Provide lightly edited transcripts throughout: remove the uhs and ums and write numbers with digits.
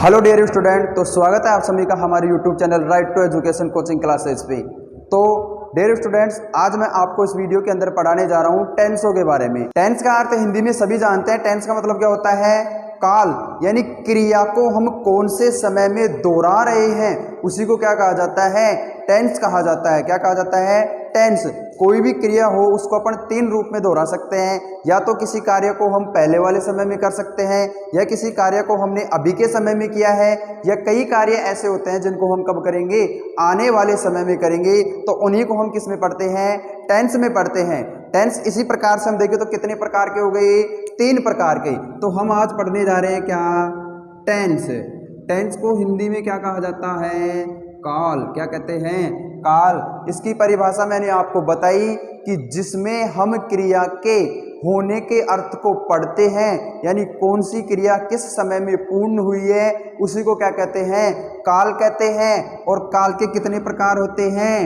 Hello dear student, तो स्वागत है आप सभी का हमारे YouTube channel right to education coaching classes पे। तो डियर स्टूडेंट्स, आज मैं आपको इस वीडियो के अंदर पढ़ाने जा रहा हूँ टेंसों के बारे में। टेंस का अर्थ हिंदी में सभी जानते हैं। टेंस का मतलब क्या होता है? काल, यानी क्रिया को हम कौन से समय में दोहरा रहे हैं उसी को क्या कहा जाता है? टेंस कहा जाता है। क्या कहा जाता है? टेंस। कोई भी क्रिया हो उसको अपन तीन रूप में दोहरा सकते हैं। या तो किसी कार्य को हम पहले वाले समय में कर सकते हैं, या किसी कार्य को हमने अभी के समय में किया है, या कई कार्य ऐसे होते हैं जिनको हम कब करेंगे? आने वाले समय में करेंगे। तो उन्हीं को हम किस में पढ़ते हैं? टेंस में पढ़ते हैं। टेंस इसी प्रकार से हम देखें तो कितने प्रकार के हो गए? तीन प्रकार के। तो हम आज पढ़ने जा रहे हैं क्या? टेंस। टेंस को हिंदी में क्या कहा जाता है? काल। क्या कहते हैं? काल। इसकी परिभाषा मैंने आपको बताई कि जिसमें हम क्रिया के होने के अर्थ को पढ़ते हैं, यानी कौन सी क्रिया किस समय में पूर्ण हुई है उसी को क्या कहते हैं? काल कहते हैं। और काल के कितने प्रकार होते हैं?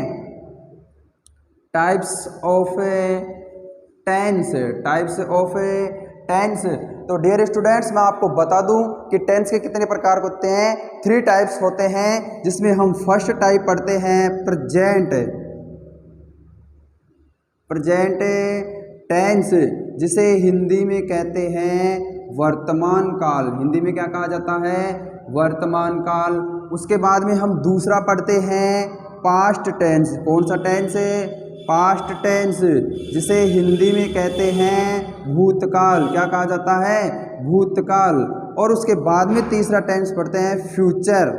Types of tense. Types of tense. तो डियर स्टूडेंट्स, मैं आपको बता दूं कि टेंस के कितने प्रकार होते हैं। 3 टाइप्स होते हैं, जिसमें हम फर्स्ट टाइप पढ़ते हैं प्रेजेंट। प्रेजेंट टेंस, जिसे हिंदी में कहते हैं वर्तमान काल। हिंदी में क्या कहा जाता है? वर्तमान काल। उसके बाद में हम दूसरा पढ़ते हैं पास्ट टेंस। कौन सा टेंस? पास्ट टेंस, जिसे हिंदी में कहते हैं भूतकाल। क्या कहा जाता है? भूतकाल। और उसके बाद में तीसरा टेंस पढ़ते हैं फ्यूचर।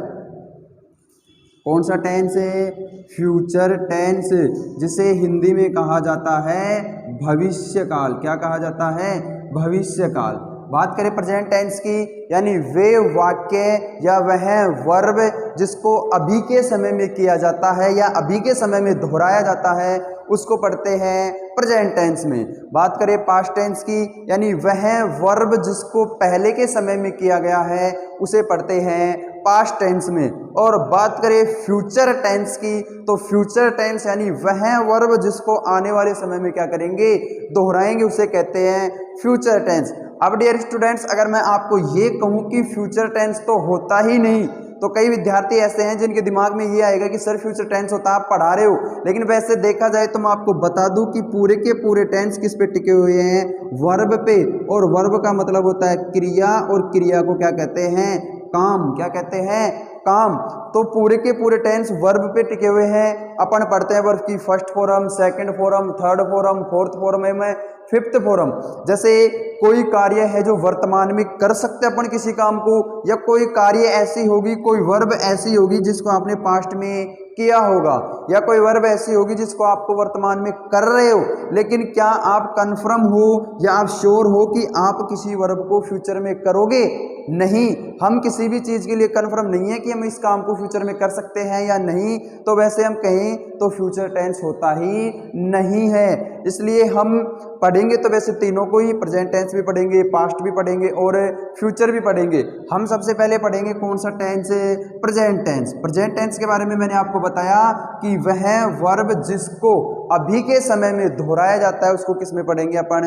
कौन सा टेंस है? फ्यूचर टेंस, जिसे हिंदी में कहा जाता है भविष्यकाल। क्या कहा जाता है? भविष्यकाल। बात करें प्रेजेंट टेंस की, यानी वे वाक्य या वह वर्ब जिसको अभी के समय में किया जाता है या अभी के समय में दोहराया जाता है उसको पढ़ते हैं प्रेजेंट टेंस में। बात करें पास्ट टेंस की, यानी वह वर्ब जिसको पहले के समय में किया गया है उसे पढ़ते हैं पास्ट टेंस में। और बात करें फ्यूचर टेंस की, तो फ्यूचर टेंस यानी वह वर्ब जिसको आने वाले समय में क्या करेंगे? दोहराएंगे, उसे कहते हैं फ्यूचर टेंस। अब डियर स्टूडेंट्स, अगर मैं आपको ये कहूँ कि फ्यूचर टेंस तो होता ही नहीं, तो कई विद्यार्थी ऐसे हैं जिनके दिमाग में ये आएगा कि सर फ्यूचर टेंस होता है, आप पढ़ा रहे हो। लेकिन वैसे देखा जाए तो मैं आपको बता दूं कि पूरे के पूरे टेंस किस पे टिके हुए हैं? वर्ब पे। और वर्ब का मतलब होता है क्रिया, और क्रिया को क्या कहते हैं? काम। क्या कहते हैं? काम। तो पूरे के पूरे टेंस वर्ब पे टिके हुए हैं। अपन पढ़ते हैं वर्ब की first form, second form, third form, fourth form में फिफ्थ फॉर्म। जैसे कोई कार्य है जो वर्तमान में कर सकते अपन किसी काम को, या कोई कार्य ऐसी होगी, कोई वर्ब ऐसी होगी जिसको आपने पास्ट में किया होगा, या कोई वर्ब ऐसी होगी जिसको आपको वर्तमान में कर रहे हो। लेकिन क्या आप कंफर्म हो या आप श्योर हो कि आप किसी वर्ब को फ्यूचर में करोगे? नहीं। हम किसी भी चीज़ के लिए कंफर्म नहीं है कि हम इस काम को फ्यूचर में कर सकते हैं या नहीं। तो वैसे हम कहें तो फ्यूचर टेंस होता ही नहीं है। इसलिए हम पढ़ेंगे तो वैसे तीनों को ही, प्रेजेंट टेंस भी पढ़ेंगे, पास्ट भी पढ़ेंगे और फ्यूचर भी पढ़ेंगे। हम सबसे पहले पढ़ेंगे कौन सा tense? Present tense. Present tense के बारे में मैंने आपको बताया कि वह वर्ब जिसको अभी के समय में दोहराया जाता है उसको किस में पढ़ेंगे अपन?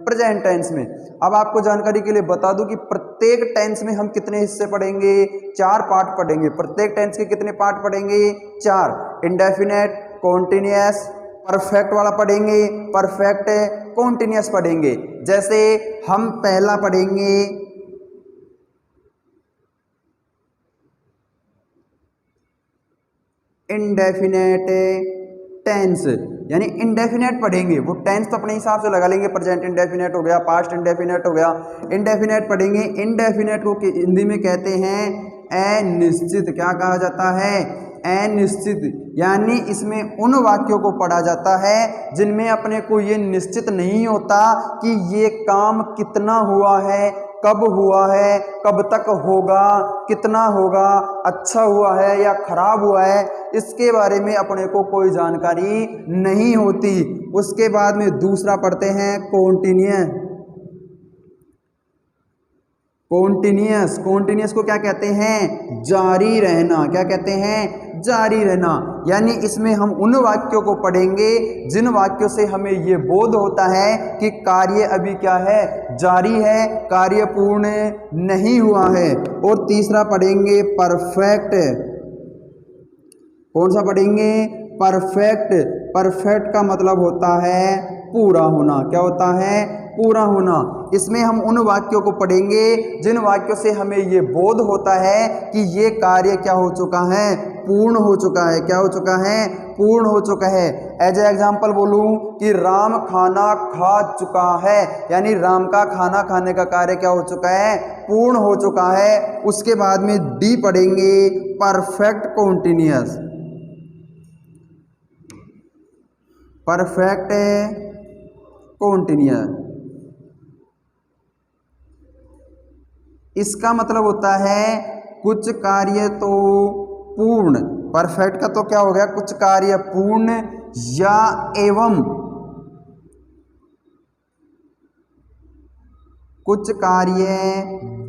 प्रेजेंट टेंस में। अब आपको जानकारी के लिए बता दूं कि प्रत्येक टेंस में हम कितने हिस्से पढ़ेंगे? 4 पार्ट पढ़ेंगे। प्रत्येक टेंस के कितने पार्ट पढ़ेंगे? 4। इंडेफिनेट, कॉन्टिन्यूअस, परफेक्ट वाला पढ़ेंगे, परफेक्ट, कॉन्टिन्यूअस पढ़ेंगे। जैसे हम पहला पढ़ेंगे इंडेफिनेट टेंस, यानी इंडेफिनेट पढ़ेंगे। वो टेंस तो अपने हिसाब से लगा लेंगे, प्रेजेंट इंडेफिनेट हो गया, पास्ट इंडेफिनेट हो गया, इंडेफिनेट पढ़ेंगे। इंडेफिनेट को हिंदी में कहते हैं अनिश्चित। क्या कहा जाता है? अनिश्चित। यानी इसमें उन वाक्यों को पढ़ा जाता है जिनमें अपने को ये निश्चित नहीं होता कि ये काम कितना हुआ है, कब हुआ है, कब तक होगा, कितना होगा, अच्छा हुआ है या खराब हुआ है, इसके बारे में अपने को कोई जानकारी नहीं होती। उसके बाद में दूसरा पढ़ते हैं कॉन्टिन्यूअस। कॉन्टिन्यूअस, कॉन्टिन्यूअस को क्या कहते हैं? जारी रहना। क्या कहते हैं? जारी रहना। यानी इसमें हम उन वाक्यों को पढ़ेंगे जिन वाक्यों से हमें ये बोध होता है कि कार्य अभी क्या है, जारी है, कार्य पूर्ण नहीं हुआ है। और तीसरा पढ़ेंगे परफेक्ट। कौन सा पढ़ेंगे? परफेक्ट। परफेक्ट का मतलब होता है पूरा होना। क्या होता है? पूरा होना। इसमें हम उन वाक्यों को पढ़ेंगे जिन वाक्यों से हमें ये बोध होता है कि ये कार्य क्या हो चुका है, पूर्ण हो चुका है। क्या हो चुका है? पूर्ण हो चुका है। एज ए एग्जाम्पल बोलूं कि राम खाना खा चुका है, यानी राम का खाना खाने का कार्य क्या हो चुका है? पूर्ण हो चुका है। उसके बाद में डी पढ़ेंगे परफेक्ट कॉन्टिन्यूअस। परफेक्ट कॉन्टिन्यूअस, इसका मतलब होता है कुछ कार्य तो पूर्ण। परफेक्ट का तो क्या हो गया? कुछ कार्य पूर्ण या एवं कुछ कार्य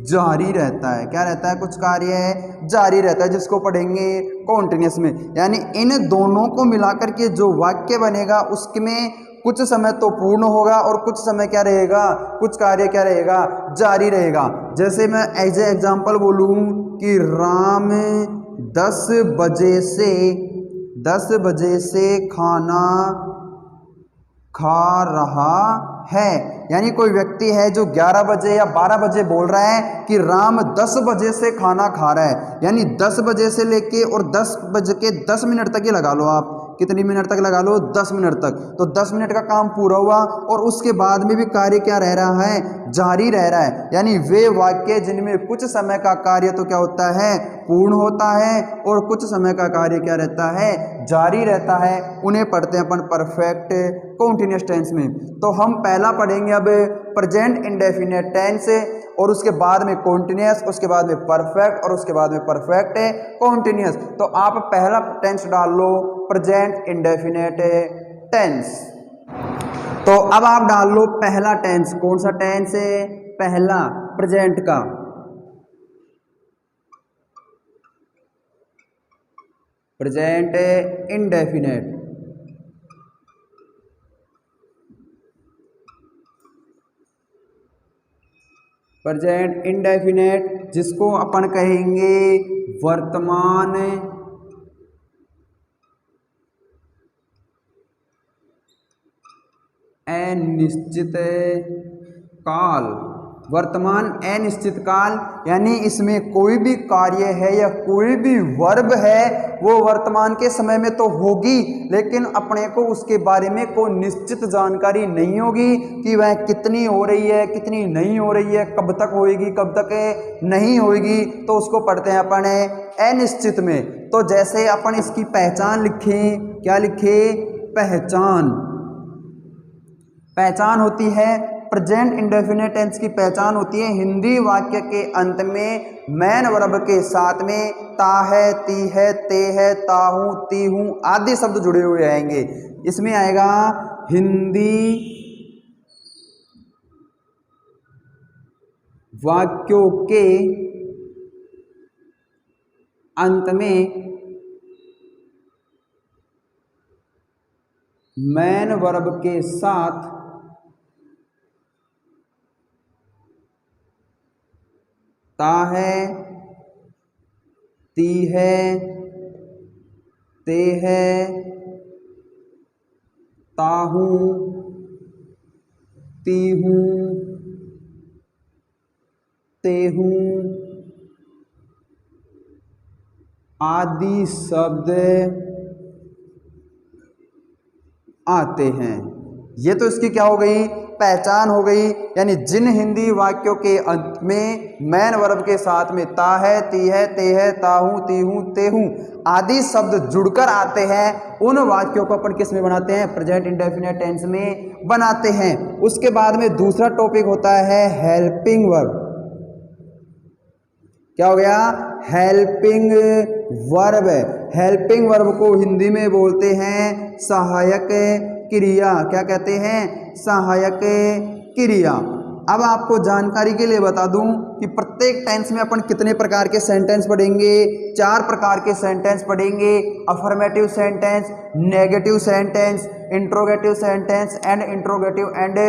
जारी रहता है। क्या रहता है? कुछ कार्य जारी रहता है, जिसको पढ़ेंगे कॉन्टिन्यूअस में। यानी इन दोनों को मिलाकर के जो वाक्य बनेगा उसमें कुछ समय तो पूर्ण होगा और कुछ समय क्या रहेगा? कुछ कार्य क्या रहेगा? जारी रहेगा। जैसे मैं एज ए एग्जाम्पल बोलूं कि राम 10 बजे से खाना खा रहा है। यानी कोई व्यक्ति है जो 11 बजे या 12 बजे बोल रहा है कि राम 10 बजे से खाना खा रहा है। यानी 10 बजे से लेके और 10 बज के 10 मिनट तक ही लगा लो आप। कितनी मिनट तक लगा लो? 10 मिनट तक। तो 10 मिनट का काम पूरा हुआ और उसके बाद में भी कार्य क्या रह रहा है? जारी रह रहा है। यानी वे वाक्य जिनमें कुछ समय का कार्य तो क्या होता है? पूर्ण होता है और कुछ समय का कार्य क्या रहता है? जारी रहता है। उन्हें पढ़ते हैं अपन परफेक्ट कॉन्टिन्यूअस टेंस में। तो हम पहला पढ़ेंगे अब प्रेजेंट इंडेफिनिट टेंस, और उसके बाद में कॉन्टिन्यूअस, उसके बाद में परफेक्ट और उसके बाद में परफेक्ट कॉन्टिन्यूअस। तो आप पहला टेंस डाल लो प्रेजेंट इंडेफिनिट टेंस। तो अब आप डाल लो पहला टेंस। कौन सा टेंस है? पहला, प्रेजेंट का। Present indefinite. प्रेजेंट इंडेफिनिट जिसको अपन कहेंगे वर्तमान अनिश्चित काल। वर्तमान अनिश्चित काल यानी इसमें कोई भी कार्य है या कोई भी वर्ब है वो वर्तमान के समय में तो होगी, लेकिन अपने को उसके बारे में कोई निश्चित जानकारी नहीं होगी कि वह कितनी हो रही है, कितनी नहीं हो रही है, कब तक होएगी, कब तक नहीं होएगी। तो उसको पढ़ते हैं अपन अनिश्चित में। तो जैसे अपन इसकी पहचान लिखें, क्या लिखे? पहचान। पहचान होती है प्रेजेंट इंडेफिनिट टेंस की पहचान होती है हिंदी वाक्य के अंत में मैन वर्ब के साथ में ता है, ती है, ते है, ता हूं, ती हूं आदि शब्द जुड़े हुए आएंगे। इसमें आएगा हिंदी वाक्यों के अंत में मैन वर्ब के साथ ता है, ती है, ते है, ता हूं, ती हूं, ते हूं आदि शब्द आते हैं। ये तो इसकी क्या हो गई? पहचान हो गई। यानी जिन हिंदी वाक्यों के अंत में मैन वर्ब के साथ में ता है, ती है, ते है, ता हूं, ती हूं, ते हूं आदि शब्द जुड़कर आते हैं, उन वाक्यों को अपन किस में बनाते हैं? प्रेजेंट इंडेफिनिट टेंस में बनाते हैं। उसके बाद में दूसरा टॉपिक होता है हेल्पिंग वर्ब। क्या हो गया? Helping verb. हेल्पिंग वर्ब को हिंदी में बोलते हैं सहायक क्रिया। क्या कहते हैं? सहायक क्रिया। अब आपको जानकारी के लिए बता दूं कि प्रत्येक टेंस में अपन कितने प्रकार के सेंटेंस पढ़ेंगे। 4 प्रकार के सेंटेंस पढ़ेंगे। Affirmative sentence, negative sentence, interrogative sentence and interrogative and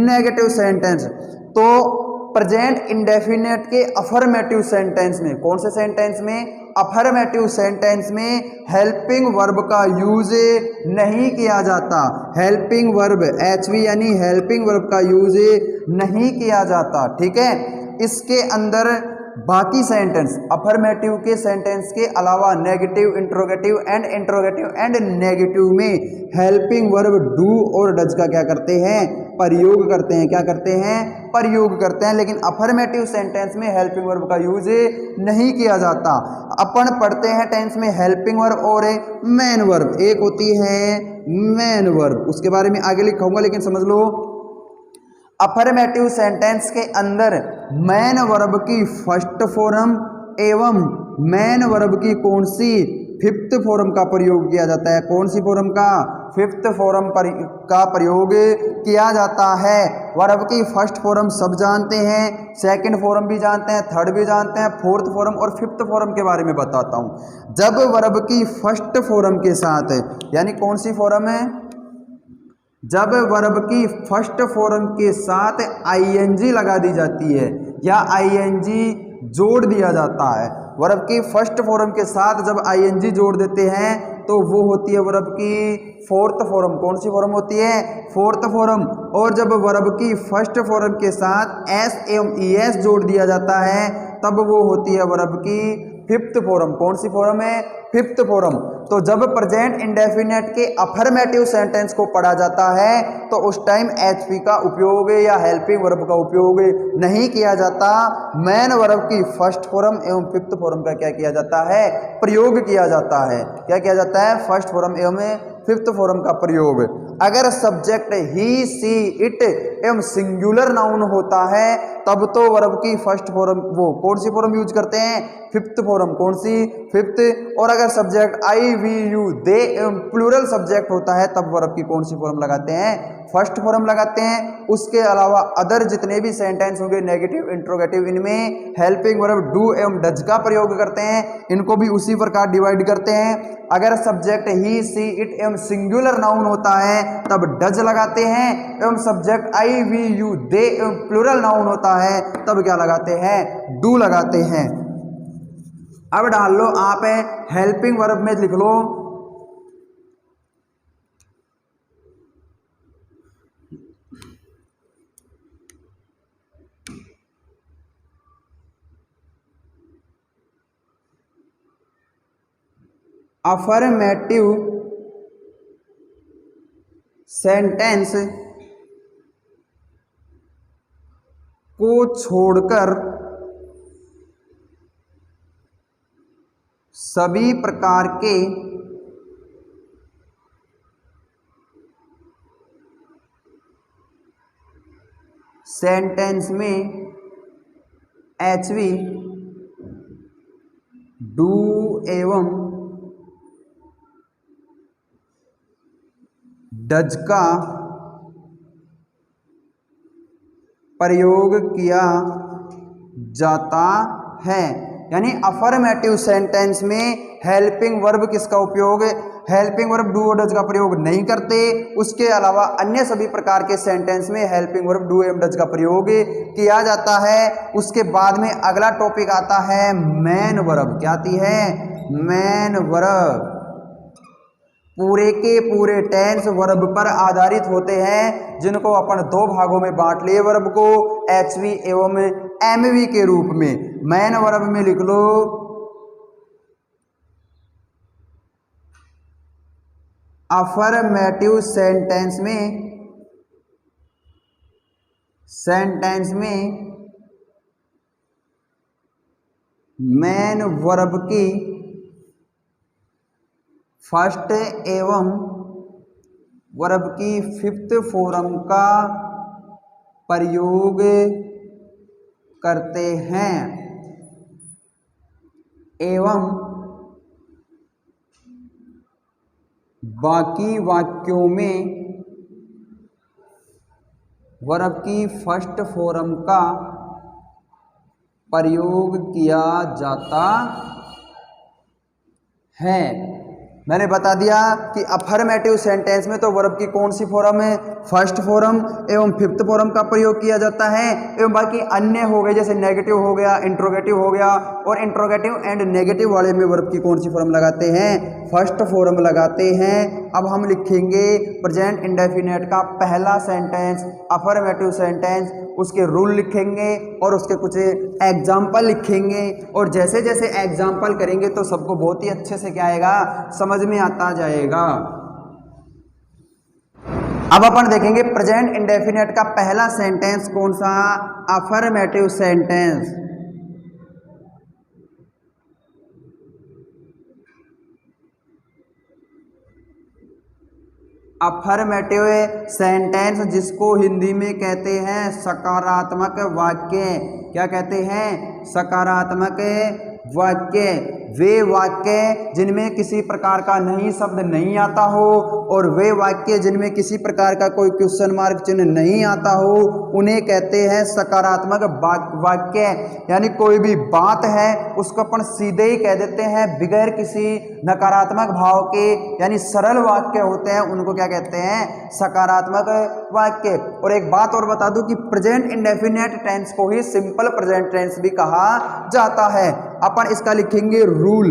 negative sentence. तो प्रेजेंट इंडेफिनिट के अफर्मेटिव सेंटेंस में, कौन से सेंटेंस में? अफर्मेटिव सेंटेंस में हेल्पिंग वर्ब का यूज नहीं किया जाता। हेल्पिंग वर्ब HV यानी हेल्पिंग वर्ब का यूज नहीं किया जाता। ठीक है। इसके अंदर बाकी सेंटेंस अफर्मेटिव के सेंटेंस के अलावा नेगेटिव, इंट्रोगेटिव एंड नेगेटिव में हेल्पिंग वर्ब डू और डज का क्या करते हैं? प्रयोग करते हैं। क्या करते हैं? प्रयोग करते हैं। लेकिन अफर्मेटिव सेंटेंस में हेल्पिंग वर्ब का यूज नहीं किया जाता। अपन पढ़ते हैं टेंस में हेल्पिंग वर्ब और मेन वर्ब। एक होती है मेन वर्ब, उसके बारे में आगे लिखाऊंगा, लेकिन समझ लो अफर्मेटिव सेंटेंस के अंदर मेन वर्ब की फर्स्ट फॉर्म एवं मेन वर्ब की कौन सी? 5th फॉर्म का प्रयोग किया जाता है। कौन सी फॉर्म का? 5th फॉर्म का प्रयोग किया जाता है। वर्ब की फर्स्ट फॉर्म सब जानते हैं, सेकंड फॉर्म भी जानते हैं, थर्ड भी जानते हैं, 4th फॉर्म और 5th फॉर्म के बारे में बताता हूं। जब वर्ब की फर्स्ट फॉर्म के साथ, यानी कौन सी फॉर्म है? जब वर्ब की फर्स्ट फॉर्म के साथ ING लगा दी जाती है या ING जोड़ दिया जाता है। वर्ब की फर्स्ट फॉर्म के साथ जब ING जोड़ देते हैं तो वो होती है वर्ब की 4th फॉर्म। कौन सी फॉर्म होती है? 4th form. और जब वर्ब की फर्स्ट फॉर्म के साथ S एवं ES जोड़ दिया जाता है तब वो होती है वर्ब की 5th फॉर्म। कौन सी फॉर्म है? 5th form. तो जब प्रेजेंट इंडेफिनिट के अफर्मेटिव सेंटेंस को पढ़ा जाता है तो उस टाइम HP का उपयोग या हेल्पिंग वर्ब का उपयोग नहीं किया जाता। मेन वर्ब की फर्स्ट फॉर्म एवं 5th फॉर्म का क्या किया जाता है? प्रयोग किया जाता है। क्या किया जाता है? फर्स्ट फॉर्म एवं 5th फॉर्म का प्रयोग। अगर सब्जेक्ट ही, सी, इट एवं सिंगुलर नाउन होता है तब तो वर्ब की फर्स्ट फॉर्म वो कौन सी फॉर्म यूज करते हैं? 5th form. कौन सी? 5th। और अगर subject I, we, you, they एवं प्लूरल सब्जेक्ट होता है तब वर्ब की कौन सी फॉर्म लगाते हैं? फर्स्ट फॉर्म लगाते हैं। उसके अलावा अदर जितने भी सेंटेंस होंगे नेगेटिव, इंट्रोगेटिव, इनमें हेल्पिंग वर्ब डू एवं डज का प्रयोग करते हैं। इनको भी उसी प्रकार डिवाइड करते हैं। अगर सब्जेक्ट ही, सी, इट एवं सिंगुलर नाउन होता है तब डज लगाते हैं एवं subject I, we, you, they एवं प्लूरल नाउन होता है तब क्या लगाते हैं? डू लगाते हैं। अब डाल लो आप हेल्पिंग वर्ब में लिख लो अफर्मेटिव सेंटेंस को छोड़कर सभी प्रकार के सेंटेंस में HV, डू एवं डज का प्रयोग किया जाता है। यानी अफर्मेटिव सेंटेंस में हेल्पिंग वर्ब किसका उपयोग? हेल्पिंग वर्ब डू और डज का प्रयोग नहीं करते। उसके अलावा अन्य सभी प्रकार के सेंटेंस में हेल्पिंग वर्ब डू एवं डज का प्रयोग किया जाता है। उसके बाद में अगला टॉपिक आता है मेन वर्ब। क्या आती है? Main verb. पूरे के पूरे टेंस वर्ब पर आधारित होते हैं जिनको अपन 2 भागों में बांट लिए वर्ब को, HV एवं MV के रूप में। मेन वर्ब में लिख लो अफर्मेटिव सेंटेंस में मेन वर्ब की फर्स्ट एवं वर्ब की 5th फॉर्म का प्रयोग करते हैं एवं बाकी वाक्यों में वर्ब की फर्स्ट फॉर्म का प्रयोग किया जाता है। मैंने बता दिया कि अफर्मेटिव सेंटेंस में तो वर्ब की कौन सी फॉर्म है, फर्स्ट फॉर्म एवं फिफ्थ फॉर्म का प्रयोग किया जाता है, एवं बाकी अन्य हो गए जैसे नेगेटिव हो गया, इंट्रोगेटिव हो गया, और इंट्रोगेटिव एंड नेगेटिव वाले में वर्ब की कौन सी फॉर्म लगाते हैं, फर्स्ट फॉर्म लगाते हैं। अब हम लिखेंगे प्रेजेंट इंडेफिनिट का पहला सेंटेंस अफर्मेटिव सेंटेंस, उसके रूल लिखेंगे और उसके कुछ एग्जाम्पल लिखेंगे, और जैसे जैसे एग्जाम्पल करेंगे तो सबको बहुत ही अच्छे से क्या आएगा, समझ में आता जाएगा। अब अपन देखेंगे प्रेजेंट इंडेफिनिट का पहला सेंटेंस कौन सा, अफर्मेटिव सेंटेंस। अफर्मेटिव सेंटेंस जिसको हिंदी में कहते हैं सकारात्मक वाक्य। क्या कहते हैं, सकारात्मक वाक्य। वे वाक्य जिनमें किसी प्रकार का नहीं शब्द नहीं आता हो, और वे वाक्य जिनमें किसी प्रकार का कोई क्वेश्चन मार्क चिन्ह नहीं आता हो, उन्हें कहते हैं सकारात्मक वाक्य। यानी कोई भी बात है उसको अपन सीधे ही कह देते हैं बगैर किसी नकारात्मक भाव के, यानी सरल वाक्य होते हैं, उनको क्या कहते हैं, सकारात्मक वाक्य। और एक बात और बता दूं कि प्रेजेंट इंडेफिनिट टेंस को ही सिंपल प्रेजेंट टेंस भी कहा जाता है। अपन इसका लिखेंगे रूल।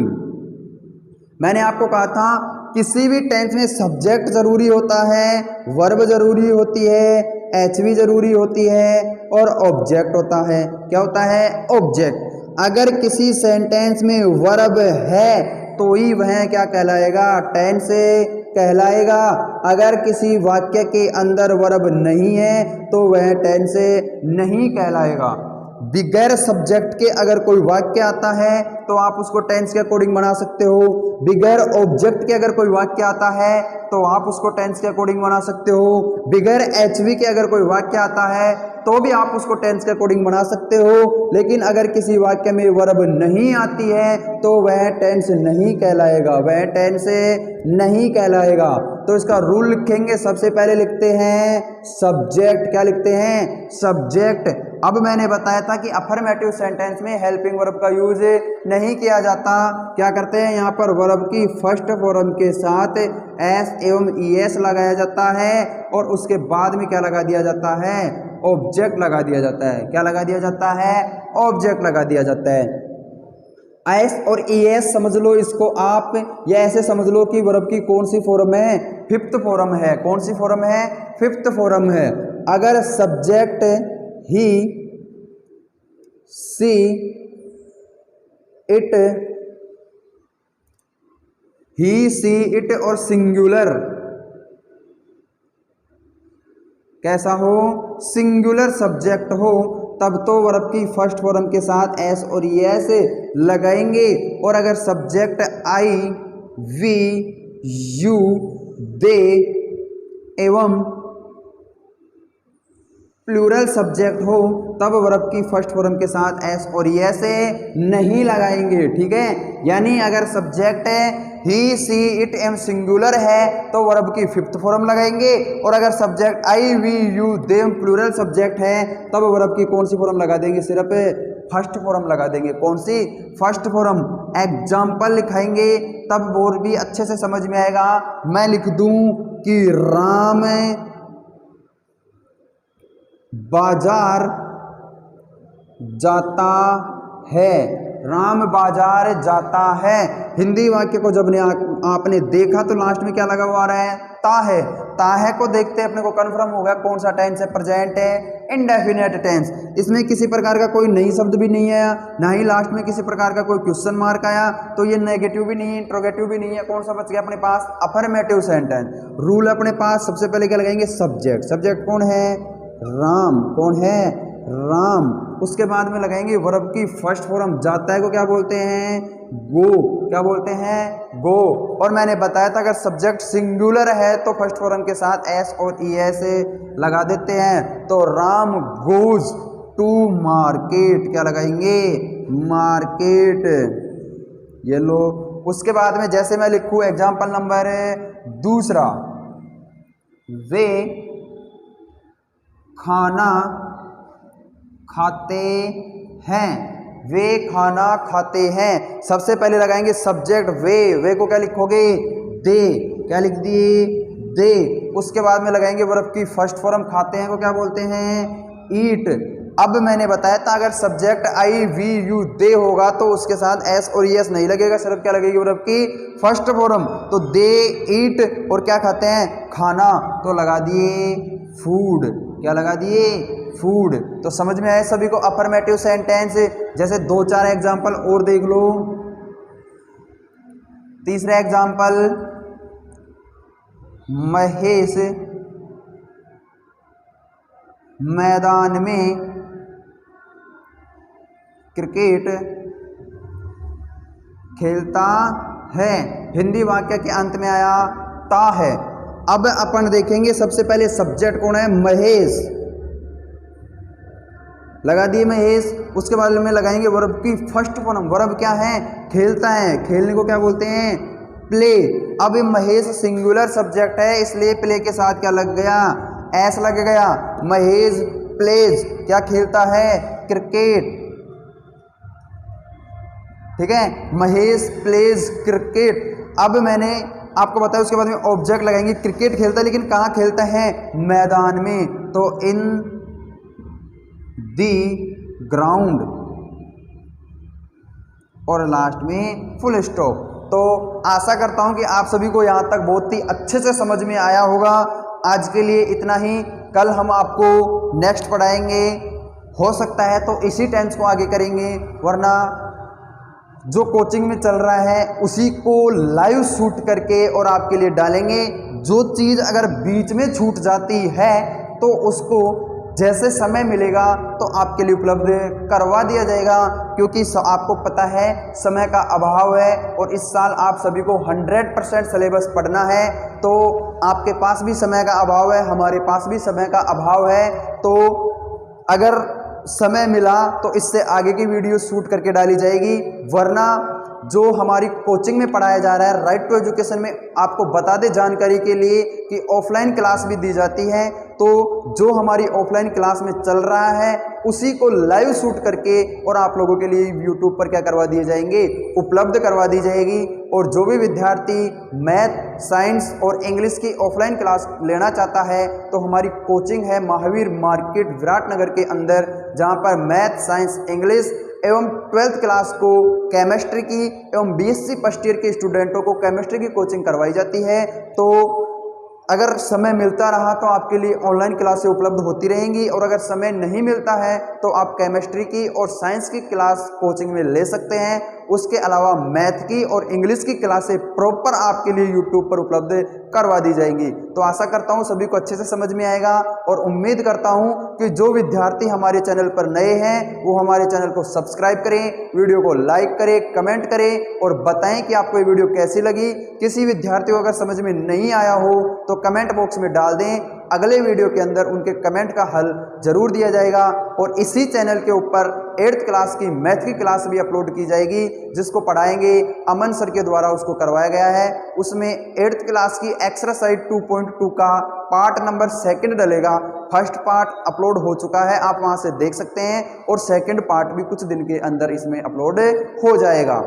मैंने आपको कहा था किसी भी टेंस में सब्जेक्ट जरूरी होता है, वर्ब जरूरी होती है, एचवी जरूरी होती है, और ऑब्जेक्ट होता है। क्या होता है, ऑब्जेक्ट। अगर किसी सेंटेंस में वर्ब है तो ही वह क्या कहलाएगा, टेंस कहलाएगा। अगर किसी वाक्य के अंदर वर्ब नहीं है तो वह टेंस नहीं कहलाएगा। बिगैर सब्जेक्ट के अगर कोई वाक्य आता है तो आप उसको टेंस के अकॉर्डिंग बना सकते हो। बिगैर ऑब्जेक्ट के अगर कोई वाक्य आता है तो आप उसको टेंस के अकॉर्डिंग बना सकते हो। बिगैर एचवी के अगर कोई वाक्य आता है तो भी आप उसको टेंस के अकॉर्डिंग बना सकते हो। लेकिन अगर किसी वाक्य में वर्ब नहीं आती है तो वह टेंस नहीं कहलाएगा, वह टेंस नहीं कहलाएगा। तो इसका रूल लिखेंगे, सबसे पहले लिखते हैं सब्जेक्ट। क्या लिखते हैं, सब्जेक्ट। अब मैंने बताया था कि अफर्मेटिव सेंटेंस में हेल्पिंग वर्ब का यूज नहीं किया जाता। क्या करते हैं, यहाँ पर वर्ब की फर्स्ट फॉर्म के साथ एस एवं ईएस लगाया जाता है, और उसके बाद में क्या लगा दिया जाता है, ऑब्जेक्ट लगा दिया जाता है। क्या लगा दिया जाता है, ऑब्जेक्ट लगा दिया जाता है। एस और ईएस समझ लो इसको आप, या ऐसे समझ लो कि वर्ब की कौन सी फॉर्म है, फिफ्थ फॉर्म है। कौन सी फॉर्म है, फिफ्थ फॉर्म है। अगर subject he, she, it, he, she, it और सिंगुलर कैसा हो, सिंगुलर सब्जेक्ट हो, तब तो वर्ब की फर्स्ट फॉर्म के साथ एस और एस लगाएंगे। और अगर सब्जेक्ट आई, वी, यू, दे एवं प्लूरल सब्जेक्ट हो तब वर्ब की फर्स्ट फॉर्म के साथ एस और एस नहीं लगाएंगे। ठीक है, यानी अगर subject he, she, it am singular है तो वर्ब की फिफ्थ फॉर्म लगाएंगे, और अगर subject I, we, you, they plural subject है तब वर्ब की कौन सी फॉर्म लगा देंगे, सिर्फ फर्स्ट फॉर्म लगा देंगे। कौन सी, फर्स्ट फॉर्म। एग्जाम्पल लिखाएंगे तब और भी अच्छे से समझ में आएगा। मैं लिख दूं कि राम बाजार जाता है, राम बाजार जाता है। हिंदी वाक्य को जब आपने देखा तो लास्ट में क्या लगा हुआ आ रहा है, ता है। ता है को देखते अपने को कंफर्म हो गया कौन सा टेंस है, प्रेजेंट है, इंडेफिनिट टेंस। इसमें किसी प्रकार का कोई नई शब्द भी नहीं आया, ना ही लास्ट में किसी प्रकार का कोई क्वेश्चन मार्क आया, तो ये नेगेटिव भी नहीं है, इंट्रोगेटिव भी नहीं है। कौन सा बच गया अपने पास, अफर्मेटिव सेंटेंस। रूल अपने पास सबसे पहले क्या लगाएंगे, सब्जेक्ट। सब्जेक्ट कौन है, राम। कौन है, राम। उसके बाद में लगाएंगे वर्ब की फर्स्ट फॉर्म, जाता है को क्या बोलते हैं, गो। क्या बोलते हैं, गो। और मैंने बताया था अगर सब्जेक्ट सिंगुलर है तो फर्स्ट फॉर्म के साथ एस और ई एस लगा देते हैं। तो राम गोज टू मार्केट, क्या लगाएंगे, मार्केट। ये लो। उसके बाद में जैसे मैं लिखूं एग्जाम्पल नंबर दूसरा, वे खाना खाते हैं, वे खाना खाते हैं। सबसे पहले लगाएंगे सब्जेक्ट वे को क्या लिखोगे, दे, क्या लिख दिए, दे। उसके बाद में लगाएंगे वर्ब की फर्स्ट फॉर्म खाते हैं को क्या बोलते हैं, ईट। अब मैंने बताया था अगर subject I we you they होगा तो उसके साथ एस और एस नहीं लगेगा, सिर्फ क्या लगेगी वर्ब की फर्स्ट फॉर्म। तो दे ईट और क्या खाते हैं, खाना, तो लगा दिए फूड, क्या लगा दिए, फूड। तो समझ में आया सभी को अफर्मेटिव सेंटेंस। जैसे 2-4 एग्जाम्पल और देख लो। तीसरा एग्जाम्पल, महेश मैदान में क्रिकेट खेलता है। हिंदी वाक्य के अंत में आया ता है। अब अपन देखेंगे सबसे पहले सब्जेक्ट कौन है, महेश, लगा दिए महेश। उसके बाद में लगाएंगे वर्ब की फर्स्ट फॉर्म, वर्ब क्या है, खेलता है, खेलने को क्या बोलते हैं, प्ले। अब महेश सिंगुलर सब्जेक्ट है इसलिए प्ले के साथ क्या लग गया, एस लग गया। महेश प्लेज, क्या खेलता है, क्रिकेट, ठीक है, महेश प्लेज क्रिकेट। अब मैंने आपको बताया उसके बाद में ऑब्जेक्ट लगाएंगे, क्रिकेट खेलता है लेकिन कहाँ खेलता है, मैदान में, तो इन दी ग्राउंड, और लास्ट में फुल स्टॉप। तो आशा करता हूं कि आप सभी को यहां तक बहुत ही अच्छे से समझ में आया होगा। आज के लिए इतना ही, कल हम आपको नेक्स्ट पढ़ाएंगे। हो सकता है तो इसी टेंस को आगे करेंगे, वरना जो कोचिंग में चल रहा है उसी को लाइव शूट करके और आपके लिए डालेंगे। जो चीज़ अगर बीच में छूट जाती है तो उसको जैसे समय मिलेगा तो आपके लिए उपलब्ध करवा दिया जाएगा, क्योंकि आपको पता है समय का अभाव है और इस साल आप सभी को 100% सिलेबस पढ़ना है। तो आपके पास भी समय का अभाव है, हमारे पास भी समय का अभाव है। तो अगर समय मिला तो इससे आगे की वीडियो शूट करके डाली जाएगी, वरना जो हमारी कोचिंग में पढ़ाया जा रहा है राइट टू एजुकेशन में, आपको बता दे जानकारी के लिए कि ऑफलाइन क्लास भी दी जाती है। तो जो हमारी ऑफलाइन क्लास में चल रहा है उसी को लाइव शूट करके और आप लोगों के लिए यूट्यूब पर क्या करवा दिए जाएंगे, उपलब्ध करवा दी जाएगी। और जो भी विद्यार्थी मैथ, साइंस और इंग्लिश की ऑफलाइन क्लास लेना चाहता है तो हमारी कोचिंग है महावीर मार्केट विराटनगर के अंदर, जहां पर मैथ, साइंस, इंग्लिश एवं 12th क्लास को केमिस्ट्री की एवं बीएससी फर्स्ट ईयर के स्टूडेंटों को केमिस्ट्री की कोचिंग करवाई जाती है। तो अगर समय मिलता रहा तो आपके लिए ऑनलाइन क्लासें उपलब्ध होती रहेंगी, और अगर समय नहीं मिलता है तो आप केमिस्ट्री की और साइंस की क्लास कोचिंग में ले सकते हैं। उसके अलावा मैथ की और इंग्लिश की क्लासें प्रॉपर आपके लिए यूट्यूब पर उपलब्ध करवा दी जाएंगी। तो आशा करता हूं सभी को अच्छे से समझ में आएगा, और उम्मीद करता हूं कि जो विद्यार्थी हमारे चैनल पर नए हैं वो हमारे चैनल को सब्सक्राइब करें, वीडियो को लाइक करें, कमेंट करें और बताएं कि आपको ये वीडियो कैसी लगी। किसी विद्यार्थी को अगर समझ में नहीं आया हो तो कमेंट बॉक्स में डाल दें, अगले वीडियो के अंदर उनके कमेंट का हल जरूर दिया जाएगा। और इसी चैनल के ऊपर 8th क्लास की मैथ की क्लास भी अपलोड की जाएगी, जिसको पढ़ाएंगे अमन सर के द्वारा, उसको करवाया गया है। उसमें 8th क्लास की एक्सरसाइज 2.2 का पार्ट नंबर 2 डलेगा। फर्स्ट पार्ट अपलोड हो चुका है, आप वहां से देख सकते हैं, और सेकंड पार्ट भी कुछ दिन के अंदर इसमें अपलोड हो जाएगा।